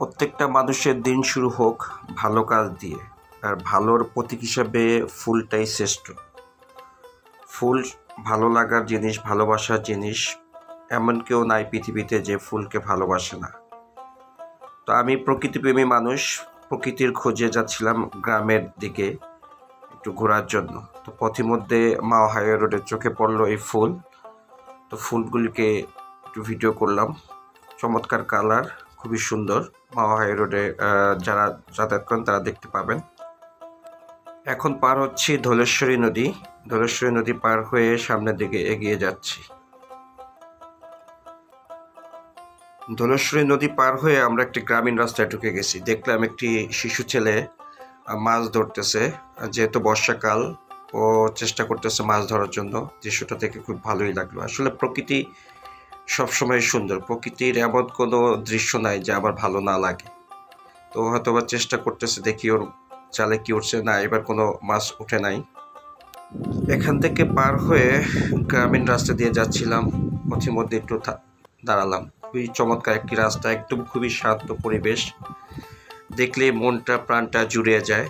প্রত্যেকটা মানুষের দিন শুরু হোক ভালো কাজ দিয়ে, আর ভালোর প্রতীক হিসাবে ফুলটাই শ্রেষ্ঠ। ফুল ভালো লাগার জিনিস, ভালোবাসার জিনিস। এমন কেউ নাই পৃথিবীতে যে ফুলকে ভালোবাসে না। তো আমি প্রকৃতিপ্রেমী মানুষ, প্রকৃতির খোঁজে যাচ্ছিলাম গ্রামের দিকে একটু ঘোরার জন্য। তো পথিমধ্যে মাও হাইওয়ে রোডে চোখে পড়লো এই ফুল। তো ফুলগুলিকে একটু ভিডিও করলাম। চমৎকার কালার, খুবই সুন্দর। মাও হাই রোডে যারা যাতায়াত করেন তারা দেখতে পাবেন। এখন পার হচ্ছি ধলেশ্বরী নদী। ধলেশ্বরী নদী পার হয়ে সামনের দিকে এগিয়ে যাচ্ছি। ধলেশ্বরী নদী পার হয়ে আমরা একটি গ্রামীণ রাস্তায় ঢুকে গেছি। দেখলাম একটি শিশু ছেলে মাছ ধরতেছে। যেহেতু বর্ষাকাল, ও চেষ্টা করতেছে মাছ ধরার জন্য। দৃশ্যটা দেখে খুব ভালোই লাগলো। আসলে প্রকৃতি সবসময় সুন্দর। প্রকৃতির এমন কোনো দৃশ্য নাই যে আমার ভালো না লাগে। তো হয়তো বা চেষ্টা করতেছে, দেখি ওর চালে কি উঠছে। না, এবার কোনো মাছ উঠে নাই। এখান থেকে পার হয়ে গ্রামীণ রাস্তা দিয়ে যাচ্ছিলাম। পথিমধ্যে একটু দাঁড়ালাম। খুবই চমৎকার একটি রাস্তা, একদম খুবই শান্ত পরিবেশ। দেখলে মনটা প্রাণটা জুড়িয়ে যায়।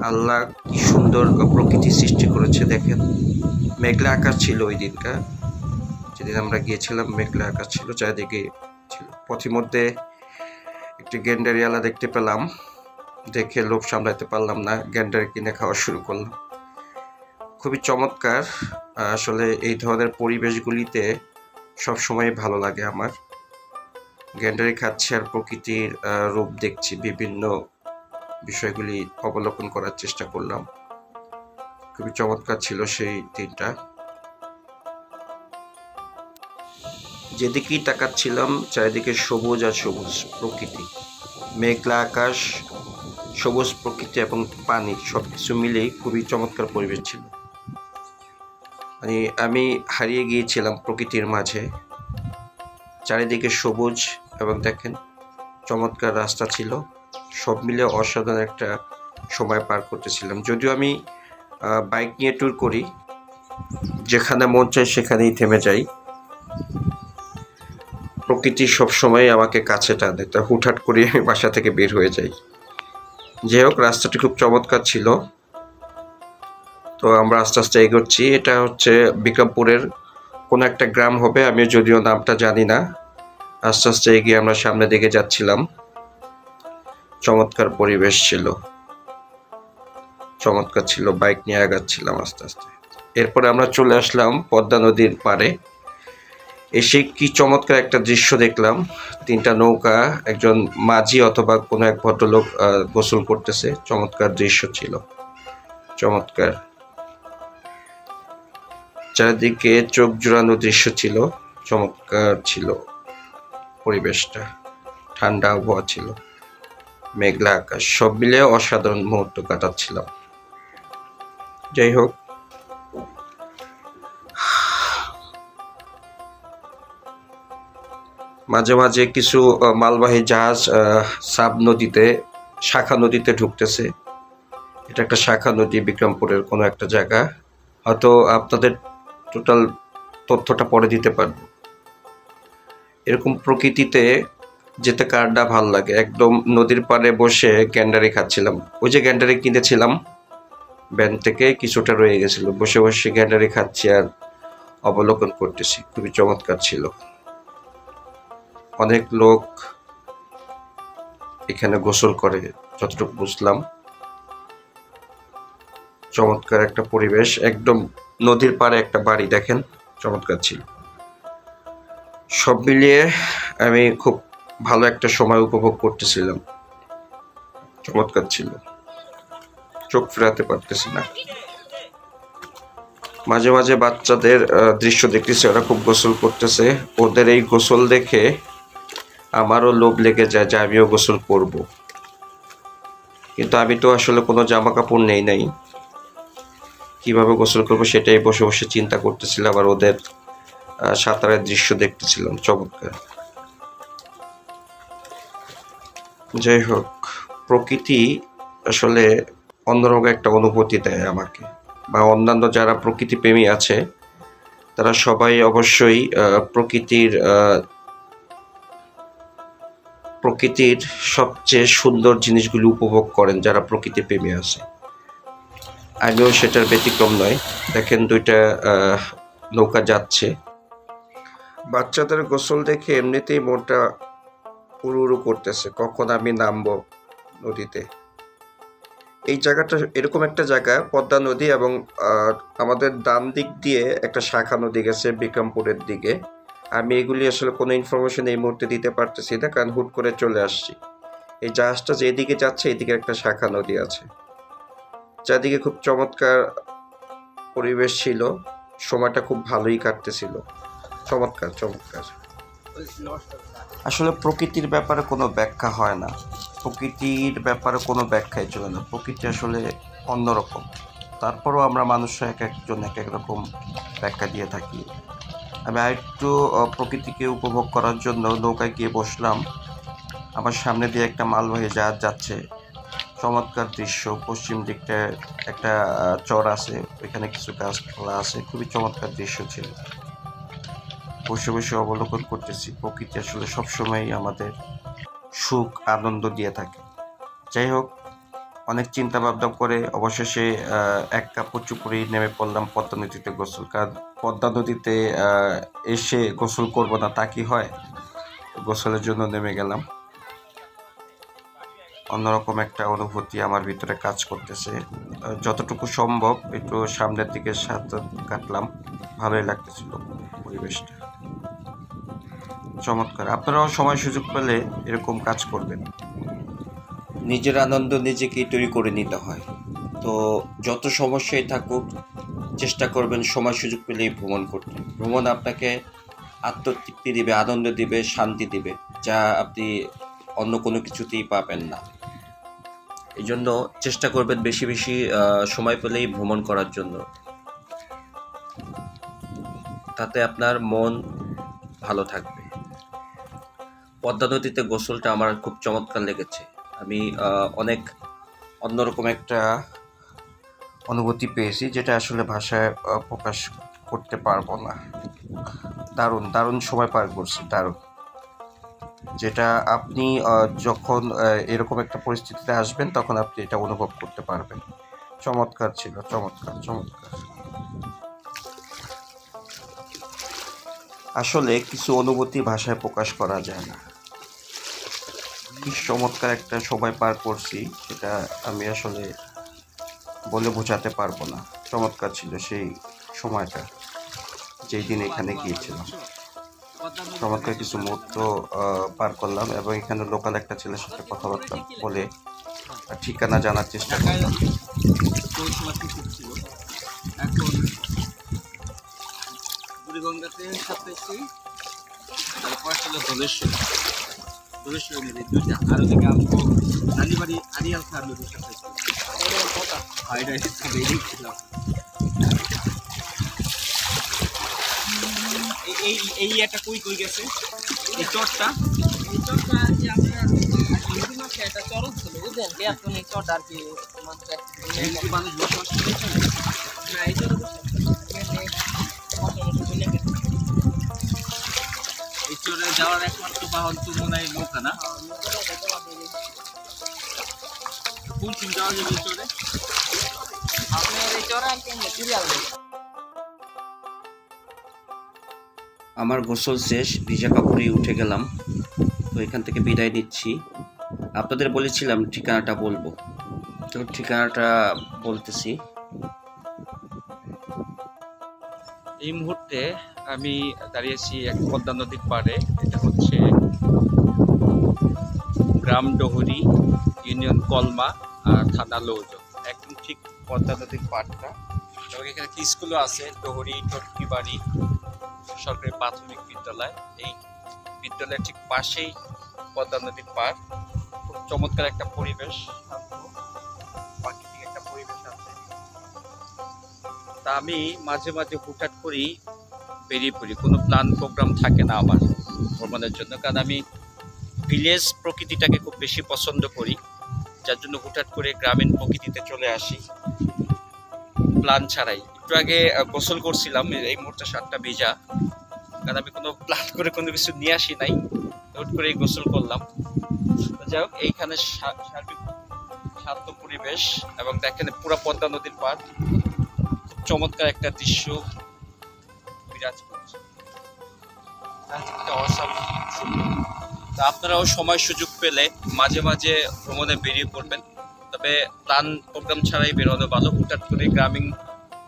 আল্লাহ কি সুন্দর প্রকৃতি সৃষ্টি করেছে দেখেন। মেঘলা আকাশ ছিল ওই দিনকার, যেদিন আমরা গিয়েছিলাম। মেঘলা আকাশ ছিল, চারিদিকে ছিল। পথিমধ্যে একটি গেন্ডারিওয়ালা দেখতে পেলাম। দেখে লোভ সামলাতে পারলাম না, গেন্ডারি কিনে খাওয়া শুরু করলাম। খুবই চমৎকার। আসলে এই ধরনের পরিবেশগুলিতে সবসময় ভালো লাগে আমার। গেন্ডারি খাচ্ছি আর প্রকৃতির রূপ দেখছি, বিভিন্ন বিষয়গুলি অবলোকন করার চেষ্টা করলাম। খুবই চমৎকার ছিল সেই দিনটা। যেদিকেই তাকাচ্ছিলাম চারিদিকে সবুজ আর সবুজ প্রকৃতি। মেঘলা আকাশ, সবুজ প্রকৃতি এবং পানি, সব কিছু মিলেই খুবই চমৎকার পরিবেশ ছিল। মানে আমি হারিয়ে গিয়েছিলাম প্রকৃতির মাঝে। চারিদিকে সবুজ এবং দেখেন চমৎকার রাস্তা ছিল। সব মিলে অসাধারণ একটা সময় পার করতেছিলাম। যদিও আমি বাইক নিয়ে ট্যুর করি, যেখানে মন চায় সেখানেই থেমে যাই। প্রকৃতি সবসময় আমাকে কাছে টানে, তা হুটহাট করে আমি বাসা থেকে বের হয়ে যাই। যাই হোক, রাস্তাটি খুব চমৎকার ছিল। তো আমরা আস্তে আস্তে এগোচ্ছি। এটা হচ্ছে বিক্রমপুরের কোনো একটা গ্রাম হবে, আমি যদিও নামটা জানি না। আস্তে আস্তে এগিয়ে আমরা সামনের দিকে যাচ্ছিলাম। চমৎকার পরিবেশ ছিল, চমৎকার ছিল। বাইক নিয়ে আগাচ্ছিলাম আস্তে আস্তে। এরপরে আমরা চলে আসলাম পদ্মা নদীর পাড়ে। এসে কি চমৎকার একটা দৃশ্য দেখলাম। 3টা নৌকা, একজন মাঝি অথবা কোনো এক ভদ্রলোক গোসল করতেছে। চমৎকার দৃশ্য ছিল, চমৎকার। চারিদিকে চোখ জোড়ানো দৃশ্য ছিল, চমৎকার ছিল পরিবেশটা। ঠান্ডা আবহাওয়া ছিল, মেঘলা আকাশ, সব মিলে অসাধারণ মুহূর্ত কাটাচ্ছিলাম। যাই হোক, মাঝে মাঝে কিছু মালবাহী জাহাজ সাব নদীতে, শাখা নদীতে ঢুকতেছে। এটা একটা শাখা নদী, বিক্রমপুরের কোনো একটা জায়গা। হয়তো আপনাদের টোটাল তথ্যটা পরে দিতে পারবো। এরকম প্রকৃতিতে যেতে কারটা ভাল লাগে। একদম নদীর পাড়ে বসে গ্যান্ডারি খাচ্ছিলাম। ওই যে গ্যান্ডারি কিনেছিলাম ব্যান থেকে, কিছুটা রয়ে গেছিল। বসে বসে গ্যান্ডারি খাচ্ছি আর অবলোকন করতেছি। খুবই চমৎকার ছিল। অনেক লোক এখানে গোসল করে যতটুকু বুঝলাম। চমৎকার একটা পরিবেশ। একদম নদীর পাড়ে একটা বাড়ি, দেখেন চমৎকার ছিল। সব মিলিয়ে আমি খুব ভালো একটা সময় উপভোগ করতেছিলাম। চমৎকার ছিল, চোখ ফেরাতে পারতেছি না। মাঝে মাঝে বাচ্চাদের দৃশ্য দেখতেছি, ওরা খুব গোসল করতেছে। ওদের এই গোসল দেখে আমারও লোভ লেগে যায় যে আমিও গোসল করব। কিন্তু আমি তো আসলে কোনো জামা কাপড় নেই নাই, কিভাবে গোসল করব সেটাই বসে বসে চিন্তা করতেছিলাম। আর ওদের সাঁতারের দৃশ্য দেখতেছিলাম, চমৎকার। যাই হোক, প্রকৃতি আসলে অন্যরকম একটা অনুভূতি দেয় আমাকে, বা অন্যান্য যারা প্রকৃতি প্রেমী আছে তারা সবাই অবশ্যই প্রকৃতির সবচেয়ে সুন্দর জিনিসগুলি উপভোগ করেন যারা প্রকৃতি প্রেমী আছে। আমিও সেটার ব্যতিক্রম নয়। দেখেন দুইটা নৌকা যাচ্ছে। বাচ্চাদের গোসল দেখে এমনিতেই মনটা উড়ু উড়ু করতেছে, কখন আমি নামবো নদীতে। এই জায়গাটা এরকম একটা জায়গা, পদ্মা নদী এবং আমাদের ডান দিক দিয়ে একটা শাখা নদী গেছে বিক্রমপুরের দিকে। আমি এগুলি আসলে কোনো ইনফরমেশন এই মুহূর্তে দিতে পারতেছি না, কারণ হুট করে চলে আসছি। এই জাহাজটা যেদিকে যাচ্ছে এদিকে একটা শাখা নদী আছে। চারদিকে খুব চমৎকার পরিবেশ ছিল, সময়টা খুব ভালোই কাটতেছিল। চমৎকার চমৎকার। আসলে প্রকৃতির ব্যাপারে কোনো ব্যাখ্যা হয় না, প্রকৃতির ব্যাপারে কোনো ব্যাখ্যাই চলে না। প্রকৃতি আসলে অন্যরকম, তারপরও আমরা মানুষরা এক একজন এক এক রকম ব্যাখ্যা দিয়ে থাকি। আমি আরেকটু প্রকৃতিকে উপভোগ করার জন্য নৌকায় গিয়ে বসলাম। আমার সামনে দিয়ে একটা মালবাহী জাহাজ যাচ্ছে, চমৎকার দৃশ্য। পশ্চিম দিকটায় একটা চর আছে, ওইখানে কিছু গাছপালা আছে, খুবই চমৎকার দৃশ্য ছিল। বসে বসে অবলোকন করতেছি। প্রকৃতি আসলে সবসময়ই আমাদের সুখ আনন্দ দিয়ে থাকে। যাই হোক, অনেক চিন্তা ভাবনা করে অবশেষে এক কাপড় চুপড়েই নেমে পড়লাম পদ্মা নদীতে গোসল। কারণ পদ্মা নদীতে এসে গোসল করব না তা কি হয়, গোসলের জন্য নেমে গেলাম। অন্যরকম একটা অনুভূতি আমার ভিতরে কাজ করতেছে। যতটুকু সম্ভব একটু সামনের দিকে সাঁতার কাটলাম, ভালোই লাগতেছিল পরিবেশটা। চমৎকার। আপনারাও সময় সুযোগ পেলে এরকম কাজ করবেন। নিজের আনন্দ নিজেকেই তৈরি করে নিতে হয়। তো যত সমস্যাই থাকুক, চেষ্টা করবেন সময় সুযোগ পেলেই ভ্রমণ করতে। ভ্রমণ আপনাকে আত্মতৃপ্তি দিবে, আনন্দ দিবে, শান্তি দিবে, যা আপনি অন্য কোনো কিছুতেই পাবেন না। এই জন্য চেষ্টা করবেন বেশি বেশি সময় পেলেই ভ্রমণ করার জন্য। তাতে আপনার মন ভালো থাকবে। পদ্মা নদীতে গোসলটা আমার খুব চমৎকার লেগেছে। আমি অনেক অন্যরকম একটা অনুভূতি পেয়েছি, যেটা আসলে ভাষায় প্রকাশ করতে পারবো না। দারুণ দারুণ সময় পার করছি, দারুণ। যেটা আপনি যখন এরকম একটা পরিস্থিতিতে আসবেন তখন আপনি এটা অনুভব করতে পারবেন। চমৎকার ছিল, চমৎকার চমৎকার। আসলে কিছু অনুভূতি ভাষায় প্রকাশ করা যায় না। কি চমৎকার একটা সময় পার করছি, সেটা আমি আসলে বলে বোঝাতে পারবো না। চমৎকার ছিল সেই সময়টা, যেই দিন এখানে গিয়েছিলাম। চমৎকার কিছু মুহূর্ত পার করলাম এবং এখানে লোকাল একটা ছেলের সাথে কথাবার্তা বলে ঠিকানা জানার চেষ্টা করলাম। বুড়িগঙ্গাতে সাঁতরেছি, তারপর ছিল ধলেশ্বরী নদী দুইটা, আর ওদিকে আমগো রানীবাড়ি আরিয়াল খাঁ নদীর সাথে এই একটা কই কই গেছে এই চরটা যে আপনার একটা চরক ছিল, বুঝলেন? এখন এই চরটা আর কি মানুষ বসবাস করেছে না, এই চর এই চরে যাওয়ার একমাত্র বাহন তো মনে হয় নৌকা, না? কোন সিম যাওয়া যাবে এই চরে? আপনার এই চরে আর কি আমার গোসল শেষ, ভিজা কাপড়ে উঠে গেলাম। তো এখান থেকে বিদায় নিচ্ছি। আপনাদের বলেছিলাম ঠিকানাটা বলবো, তো ঠিকানাটা বলতেছি। এই মুহূর্তে আমি দাঁড়িয়েছি এক পদ্মা নদীর পাড়ে। এটা হচ্ছে গ্রাম ডহরি, ইউনিয়ন কলমা আর থানা লৌজন, একদম ঠিক পদ্মা নদীর পাড়টা। এবং এখানে একটি স্কুলও আছে, ডহরি টটকিবাড়ি সরকারি প্রাথমিক বিদ্যালয়। এই বিদ্যালয়ের ঠিক পাশেই পদ্মা নদীর পাড়। খুব চমৎকার একটা পরিবেশ, প্রাকৃতিক একটা পরিবেশ আছে। তা আমি মাঝে মাঝে হুটহাট করি বেরিয়ে পড়ি, কোনো প্ল্যান প্রোগ্রাম থাকে না আমার ভ্রমণের জন্য, কারণ আমি ভিলেজ প্রকৃতিটাকে খুব বেশি পছন্দ করি, যার জন্য হুটহাট করে গ্রামীণ প্রকৃতিতে চলে আসি প্ল্যান ছাড়াই। একটু আগে গোসল করছিলাম, এই মুহূর্তে শার্টটা ভিজা, কারণ আমি কোনো প্ল্যান করে কোনো কিছু নিয়ে আসি নাই, হুট করে গোসল করলাম। যাই হোক, এইখানে সার্বিক শান্ত পরিবেশ এবং দেখেন পুরো পদ্মা নদীর পাড়, খুব চমৎকার একটা দৃশ্য বিরাজ করছে। তা আপনারাও সময় সুযোগ পেলে মাঝে মাঝে ভ্রমণে বেরিয়ে পড়বেন, তবে প্ল্যান প্রোগ্রাম ছাড়াই বেরোনো ভালো। হুটহাট করে গ্রামীণ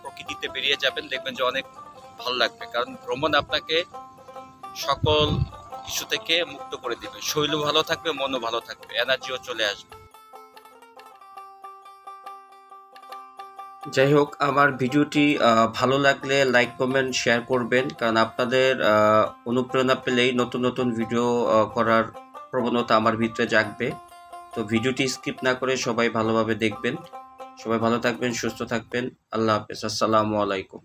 প্রকৃতিতে বেরিয়ে যাবেন, দেখবেন যে অনেক ভালো লাগবে, কারণ ভ্রমণ আপনাকে সকল কিছু থেকে মুক্ত করে দিবে। শরীরও ভালো থাকবে, মনও ভালো থাকবে, এনার্জিও চলে আসবে। যাই হোক, আমার ভিডিওটি ভালো লাগলে লাইক কমেন্ট শেয়ার করবেন, কারণ আপনাদের অনুপ্রেরণা পেলেই নতুন নতুন ভিডিও করার প্রবণতা আমার ভিতরে জাগবে। তো ভিডিওটি স্কিপ না করে সবাই ভালোভাবে দেখবেন। সবাই ভালো থাকবেন, সুস্থ থাকবেন। আল্লাহ হাফেজ। আসসালামু আলাইকুম।